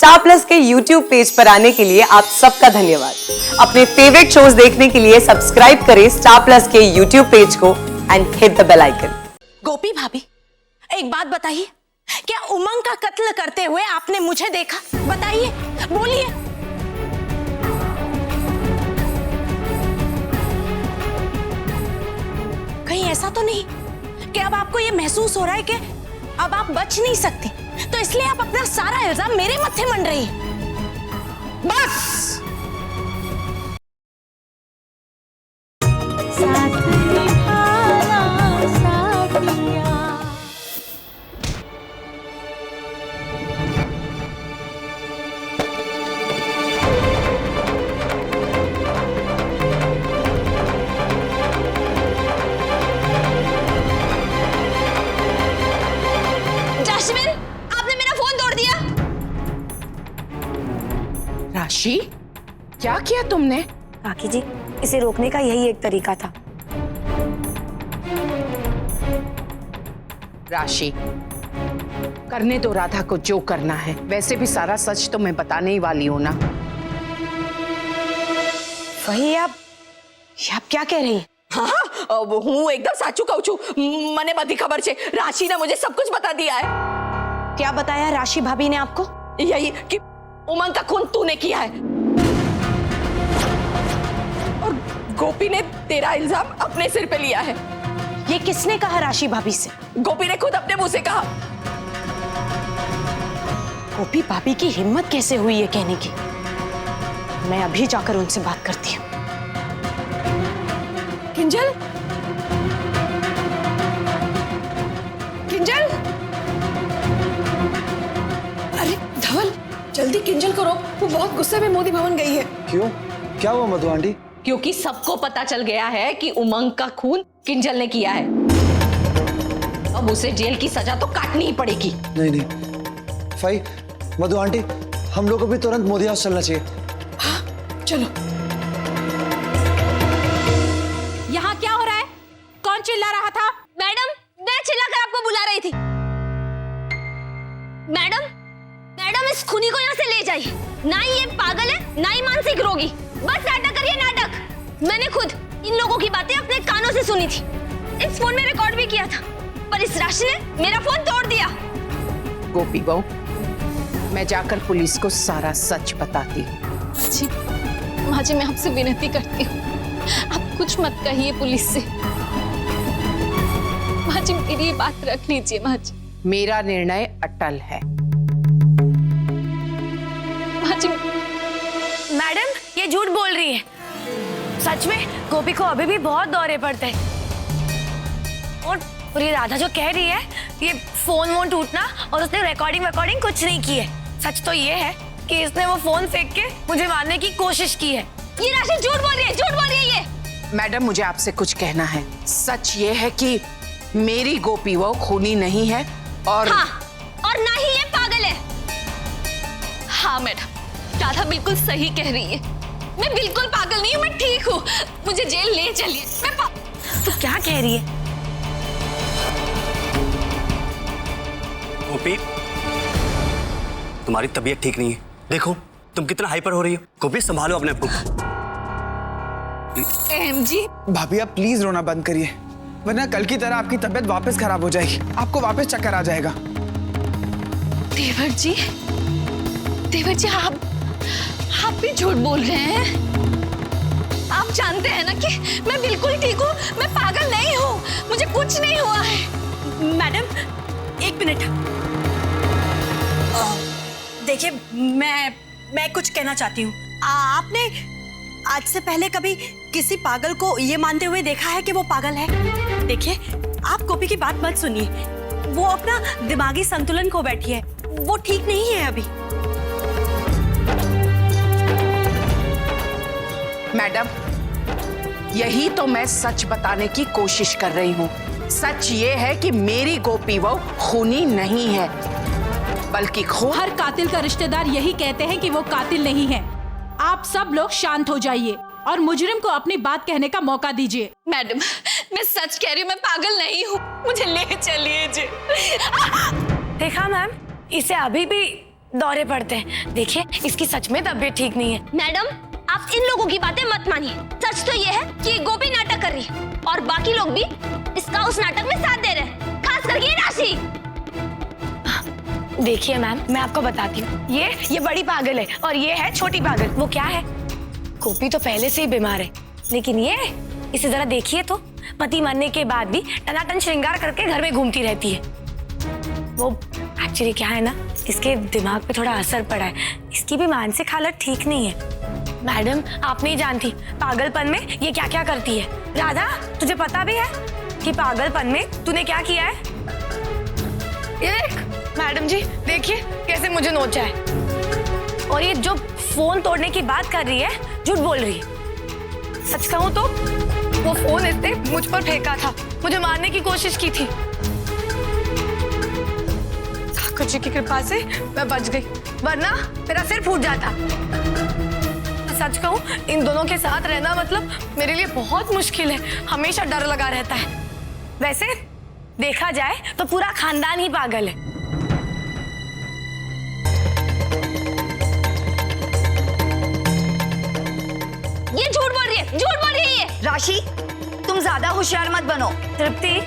Star Plus के YouTube page पर आने के लिए आप सबका धन्यवाद। अपने फेवरेट शोज देखने के लिए सब्सक्राइब करें स्टार प्लस के YouTube पेज को and hit the bell icon. Gopi भाभी, एक बात बताइए, क्या उमंग का कत्ल करते हुए आपने मुझे देखा? बताइए, बोलिए। कहीं ऐसा तो नहीं कि अब आपको ये महसूस हो रहा है कि अब आप बच नहीं सकती, तो इसलिए आप अपना सारा इल्जाम मेरे मत्थे मंड रही हैं? बस। राशि, क्या किया तुमने? काकी जी, इसे रोकने का यही एक तरीका था। राशि, करने दो राधा को जो करना है। वैसे भी सारा सच तो मैं बताने ही वाली हूं ना। वही आप क्या कह रही हैं? हाँ, हूँ एकदम साचू कहूँ छू। मने बधी खबर छे, राशि ने मुझे सब कुछ बता दिया है। क्या बताया राशि भाभी ने आपको? यही कि उमंग का खून तूने किया है और गोपी ने तेरा इल्जाम अपने सिर पे लिया है। ये किसने कहा राशि भाभी से? गोपी ने खुद अपने मुंह से कहा। गोपी भाभी की हिम्मत कैसे हुई ये कहने की? मैं अभी जाकर उनसे बात करती हूँ। किंजल, किंजल, अरे धवल, जल्दी किंजल को रोक, वो बहुत गुस्से में मोदी भवन गई है। क्यों? क्या हुआ मधु आंटी? क्योंकि सबको पता चल गया है कि उमंग का खून किंजल ने किया है। अब उसे जेल की सजा तो काटनी ही पड़ेगी। नहीं फाई, मधु आंटी, हम लोग को भी तुरंत मोदी हाउस चलना चाहिए। हाँ, चलो। यहाँ क्या हो रहा है? कौन चिल्ला रहा था? मैडम, मैं चिल्लाकर आपको बुला रही थी। मैडम, इस खूनी को यहाँ से ले जाइए। ना ही ये पागल है, ना ही मानसिक रोगी। बस नाटक करिए, नाटक। मैंने खुद इन लोगों की बातें अपने कानों से सुनी थी। इस फोन में रिकॉर्ड भी किया था, पर इस राशि ने मेरा फोन तोड़ दिया। गोपी बहू, मैं जाकर पुलिस को सारा सच बताती हूँ। माँ जी, मैं आपसे विनती करती हूँ, आप कुछ मत कहिए पुलिस से। माँ जी, मेरी बात रख लीजिए। माँ जी, मेरा निर्णय अटल है। माँ जी। मैडम, ये झूठ बोल रही है। सच में गोपी को अभी भी बहुत दौरे पड़ते हैं। और ये राधा जो कह रही है, ये फोन वोन टूटना और उसने रिकॉर्डिंग कुछ नहीं की है। सच तो ये है कि इसने वो फोन फेंक के मुझे मारने की कोशिश की है। ये राशि झूठ बोल रही है ये। मैडम, मुझे आपसे कुछ कहना है। सच ये है कि मेरी गोपी वो खूनी नहीं है और हाँ, और ना ही ये पागल है। हाँ मैडम, राधा बिल्कुल सही कह रही है। मैं बिल्कुल पागल नहीं हूँ, मैं ठीक हूँ। मुझे जेल ले चलिए। तो क्या कह रही है? गोपी, तुम्हारी तबीयत ठीक नहीं है। देखो तुम कितना हाइपर हो रही हो। गोपी, संभालो अपने आप को। जी, भाभी आप प्लीज रोना बंद करिए, वरना कल की तरह आपकी तबीयत वापस खराब हो जाएगी। आपको वापस चक्कर आ जाएगा। देवर जी, आप भी झूठ बोल रहे हैं। आप जानते हैं ना कि मैं बिल्कुल ठीक हूँ, मैं पागल नहीं हूँ, मुझे कुछ नहीं हुआ है। मैडम, एक मिनट। देखिए, मैं कुछ कहना चाहती हूँ। आपने आज से पहले कभी किसी पागल को ये मानते हुए देखा है कि वो पागल है? देखिए, आप गोपी की बात मत सुनिए। वो अपना दिमागी संतुलन खो बैठी है, वो ठीक नहीं है अभी। मैडम, यही तो मैं सच बताने की कोशिश कर रही हूँ। सच ये है कि मेरी गोपी वो खूनी नहीं है, बल्कि हर कातिल का रिश्तेदार यही कहते हैं कि वो कातिल नहीं है। आप सब लोग शांत हो जाइए और मुजरिम को अपनी बात कहने का मौका दीजिए। मैडम, मैं सच कह रही हूँ, मैं पागल नहीं हूँ, मुझे ले चलिए जी। देखा मैम, इसे अभी भी दौरे पड़ते हैं। देखिए इसकी सच में तबीयत ठीक नहीं है। मैडम, आप इन लोगों की बातें मत मानिए। सच तो ये है कि ये गोपी नाटक कर रही है और बाकी लोग भी इसका उस नाटक में साथ दे रहे हैं, खास करके ये राशि। देखिए मैम, मैं आपको बताती हूँ, ये बड़ी पागल है और ये है छोटी पागल। वो क्या है, गोपी तो पहले से ही बीमार है, लेकिन ये इसे जरा देखिए तो, पति मरने के बाद भी टनाटन श्रृंगार करके घर में घूमती रहती है। वो एक्चुअली क्या है ना, इसके दिमाग पे थोड़ा असर पड़ा है, इसकी भी मानसिक हालत ठीक नहीं है। मैडम आप नहीं जानती पागलपन में ये क्या क्या करती है। राधा, तुझे पता भी है कि पागलपन में तूने क्या किया है? ये देख मैडम जी, देखिए कैसे मुझे नोचा है। और ये जो फोन तोड़ने की बात कर रही है, झूठ बोल रही है। सच कहूं तो वो फोन इसने मुझ पर फेंका था, मुझे मारने की कोशिश की थी। ठाकुर जी की कृपा से मैं बच गई, वरना मेरा सिर फूट जाता। सच कहूं, इन दोनों के साथ रहना मतलब मेरे लिए बहुत मुश्किल है, हमेशा डर लगा रहता है। वैसे देखा जाए तो पूरा खानदान ही पागल है। ये झूठ बोल रही है, झूठ बोल रही है। राशि, तुम ज्यादा होशियार मत बनो। तृप्ति,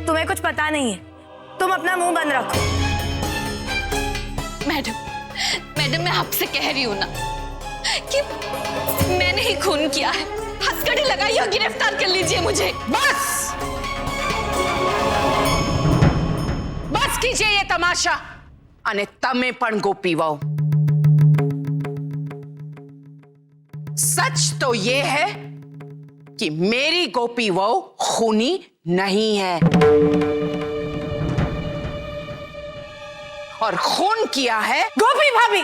तुम्हें कुछ पता नहीं है, तुम अपना मुंह बंद रखो। मैडम मैं आपसे कह रही हूँ ना कि मैंने ही खून किया है। हथकड़ी लगाइए और गिरफ्तार कर लीजिए मुझे। बस कीजिए ये तमाशा। अने तमे पण गोपी वहू, सच तो ये है कि मेरी गोपी वहू खूनी नहीं है, और खून किया है गोपी भाभी,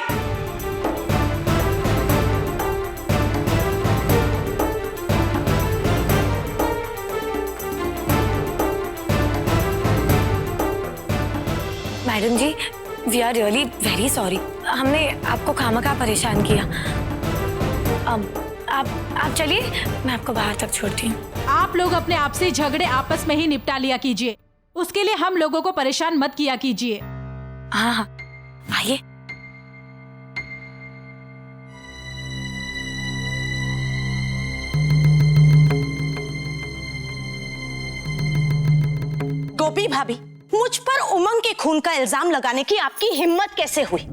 madam ji, we are really very sorry, हमने आपको खामखा परेशान किया। आप चलिए, मैं आपको बाहर तक छोड़ती हूँ। आप लोग अपने आपसी झगड़े आपस में ही निपटा लिया कीजिए, उसके लिए हम लोगों को परेशान मत किया कीजिए। हाँ हाँ, आइए। गोपी भाभी, मुझ पर उमंग के खून का इल्जाम लगाने की आपकी हिम्मत कैसे हुई?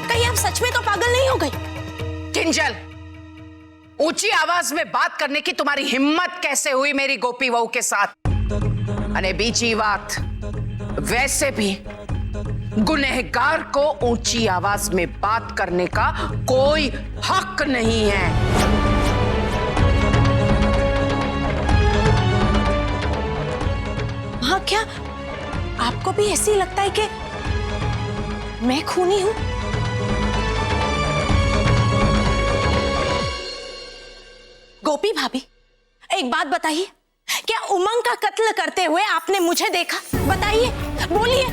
कहीं आप सच में तो पागल नहीं हो गई? किंजल, ऊंची आवाज में बात करने की तुम्हारी हिम्मत कैसे हुई मेरी गोपी वहू के साथ? अरे बीची बात, वैसे भी गुनहगार को ऊंची आवाज में बात करने का कोई हक नहीं है। हाँ, क्या आपको भी ऐसी लगता है कि मैं खूनी हूं? गोपी भाभी, एक बात बताइए, क्या उमंग का कत्ल करते हुए आपने मुझे देखा? बताइए, बोलिए।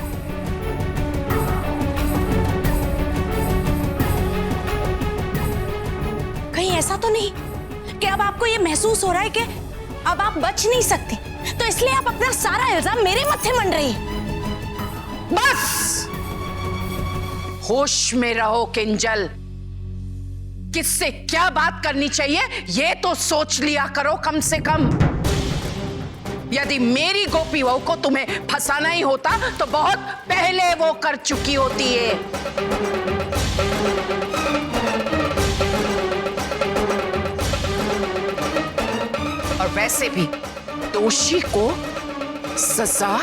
कहीं ऐसा तो नहीं कि अब आपको यह महसूस हो रहा है कि अब आप बच नहीं सकती, तो इसलिए आप अपना सारा इल्जाम मेरे मत्थे मंड रही हैं? बस होश में रहो किंजल, किससे क्या बात करनी चाहिए ये तो सोच लिया करो कम से कम। यदि मेरी गोपी वहू को तुम्हें फंसाना ही होता तो बहुत पहले वो कर चुकी होती है। और वैसे भी दोषी को सजा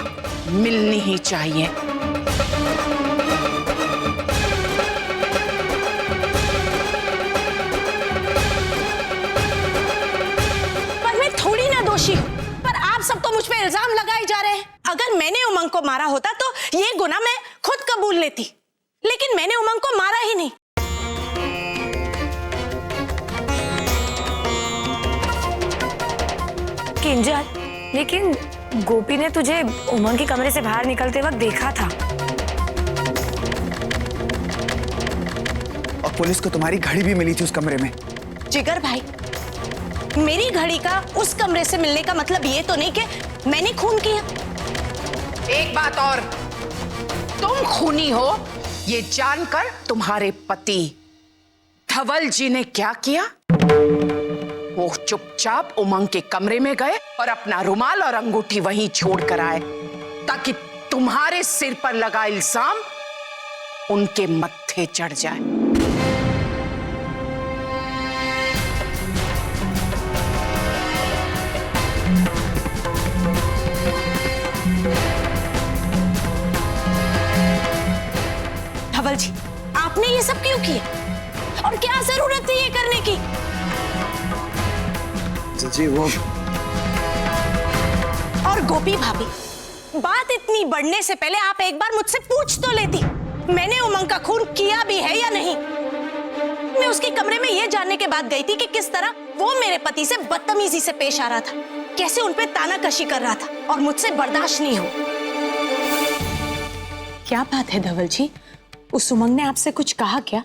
मिलनी ही चाहिए। पर मैं थोड़ी ना दोषी हूं, पर आप सब तो मुझ पे इल्जाम लगाए जा रहे हैं। अगर मैंने उमंग को मारा होता तो ये गुनाह मैं खुद कबूल लेती, लेकिन मैंने उमंग को मारा ही नहीं। किंजल, लेकिन गोपी ने तुझे उमंग के कमरे से बाहर निकलते वक्त देखा था। और पुलिस को तुम्हारी घड़ी भी मिली थी उस कमरे में। जिगर भाई, मेरी घड़ी का उस कमरे से मिलने का मतलब ये तो नहीं कि मैंने खून किया। एक बात और, तुम खूनी हो ये जानकर तुम्हारे पति धवल जी ने क्या किया? वो चुपचाप उमंग के कमरे में गए और अपना रुमाल और अंगूठी वहीं छोड़ कर आए ताकि तुम्हारे सिर पर लगा इल्जाम उनके मत्थे चढ़ जाए। धवल जी, आपने ये सब क्यों किया और क्या जरूरत थी ये करने की? जी वो और गोपी भाभी, बात इतनी बढ़ने से पहले आप एक बार मुझसे पूछ तो लेती, मैंने उमंग का खून किया भी है या नहीं। मैं उसके कमरे में ये जानने के बाद गई थी कि किस तरह वो मेरे पति से बदतमीजी से पेश आ रहा था, कैसे उन पे तानाकशी कर रहा था और मुझसे बर्दाश्त नहीं हो। क्या बात है धवल जी, उस उमंग ने आपसे कुछ कहा क्या?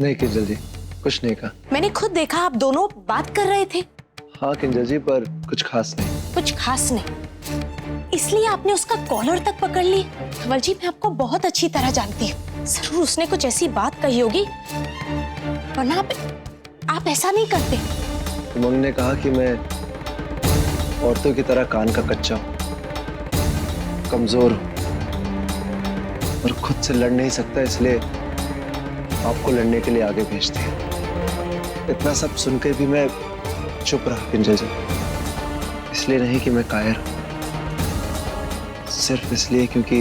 नहीं किंजल जी, कुछ नहीं कहा। मैंने खुद देखा आप दोनों बात कर रहे थे। हाँ किंजल जी, पर कुछ खास नहीं। कुछ खास नहीं, इसलिए आपने उसका कॉलर तक पकड़ ली? धवल जी, मैं आपको बहुत अच्छी तरह जानती हूँ, जरूर उसने कुछ ऐसी बात कही होगी, वरना आप ऐसा नहीं करते। उमंग ने कहा कि मैं औरतों की तरह कान का कच्चा हूँ, कमजोर हूँ और खुद से लड़ नहीं सकता, इसलिए आपको लड़ने के लिए आगे भेजते हैं। इतना सब सुनकर भी मैं चुप रहा किंजल जी, इसलिए नहीं कि मैं कायर हूं, सिर्फ इसलिए क्योंकि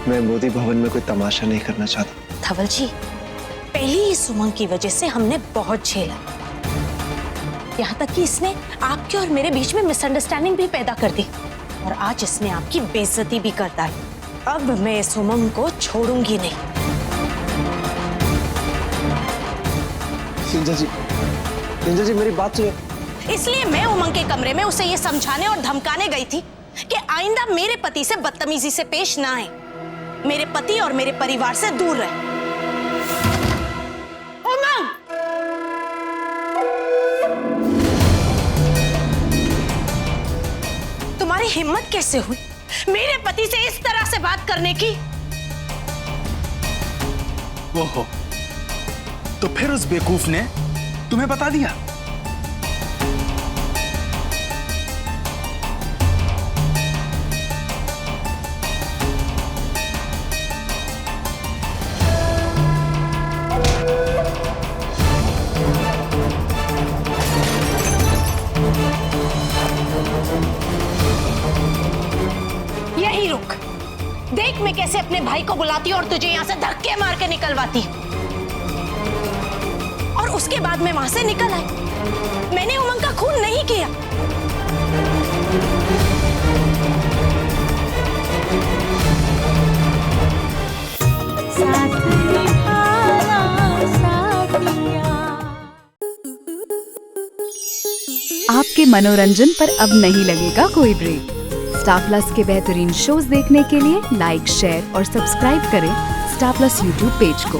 मैं मोदी भवन में कोई तमाशा नहीं करना चाहता। धवल जी, पहली इस उमंग की वजह से हमने बहुत झेला, यहाँ तक कि इसने आपके और मेरे बीच में मिसअंडरस्टैंडिंग भी पैदा कर दी और आज इसने आपकी बेइज्जती भी कर डाली। अब मैं इस उमंग को छोड़ूंगी नहीं। किंजल जी मेरी बात सुनो। इसलिए मैं उमंग के कमरे में उसे ये समझाने और धमकाने गई थी कि आइंदा मेरे पति से बदतमीजी से पेश ना आए, मेरे पति और मेरे परिवार से दूर रहे। उमंग! तुम्हारी हिम्मत कैसे हुई मेरे पति से इस तरह से बात करने की? ओहो, तो फिर उस बेवकूफ ने तुम्हें बता दिया? यही रुक, देख मैं कैसे अपने भाई को बुलाती हूँ और तुझे यहाँ से धक्के मार के निकलवाती हूँ। और उसके बाद मैं वहां से निकल आई। मैंने उमंग का खून नहीं किया। आपके मनोरंजन पर अब नहीं लगेगा कोई ब्रेक। स्टार प्लस के बेहतरीन शोज देखने के लिए लाइक, शेयर और सब्सक्राइब करें स्टार प्लस यूट्यूब पेज को।